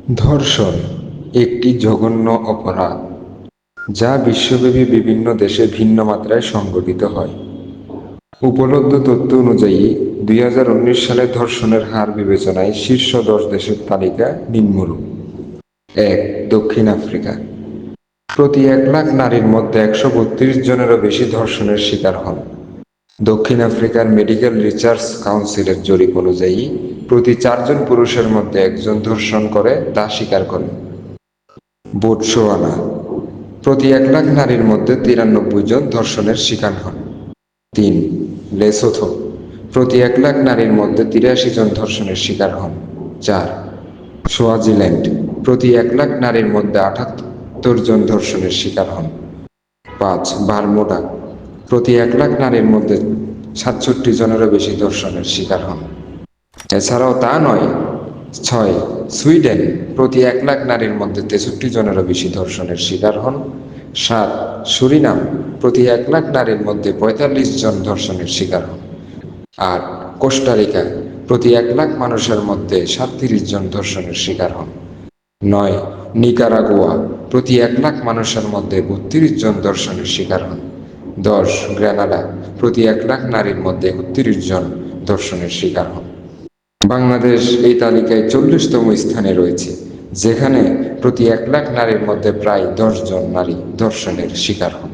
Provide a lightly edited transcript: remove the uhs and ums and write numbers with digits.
ধর্ষণ একটি জঘন্য অপরাধ যা বিশ্বব্যাপী বিভিন্ন দেশে ভিন্ন মাত্রায় সংঘটিত হয়। উপলব্ধ তথ্য অনুযায়ী 2019 সালে ধর্ষণের হার বিবেচনায় শীর্ষ 10 দেশের তালিকা নিম্নরূপ। 1. দক্ষিণ আফ্রিকা। প্রতি 1 লাখ নারীর মধ্যে 132 জনেরও বেশি ধর্ষণের শিকার হন। দক্ষিণ আফ্রিকার মেডিকেল রিসার্চ কাউন্সিলের জরিপ অনুযায়ী প্রতি 4 জন পুরুষের মধ্যে একজন ধর্ষণ করে তা স্বীকার করেন। বোটসোয়ানা। প্রতি 1 লাখ নারীর মধ্যে 93 জন ধর্ষণের শিকার হন। 3. লেসোথো। প্রতি 1 লাখ নারীর মধ্যে 83 জন ধর্ষণের শিকার হন। 4. সোয়াজিল্যান্ড। প্রতি 1 লাখ নারীর মধ্যে 78 জন ধর্ষণের শিকার হন। 5. বারমুডা। প্রতি 1 লাখ নারীর মধ্যে 67 জনেরও বেশি ধর্ষণের শিকার হন। এছাড়াও তা নয়। 6. সুইডেন। প্রতি 1 লাখ নারীর মধ্যে 63 জনেরও বেশি ধর্ষণের শিকার হন। 7. সুরিনাম। প্রতি 1 লাখ নারীর মধ্যে 45 জন ধর্ষণের শিকার হন। 8. কোস্টারিকা। প্রতি 1 লাখ মানুষের মধ্যে 37 জন ধর্ষণের শিকার হন। 9. নিকারাগুয়া। প্রতি 1 লাখ মানুষের মধ্যে 32 জন ধর্ষণের শিকার হন। 10. গ্রেনাডা। প্রতি 1 লাখ নারীর মধ্যে 31 জন ধর্ষণের শিকার হন। বাংলাদেশ এই তালিকায় 40তম স্থানে রয়েছে, যেখানে প্রতি 1 লাখ নারীর মধ্যে প্রায় 10 জন নারী ধর্ষণের শিকার হন।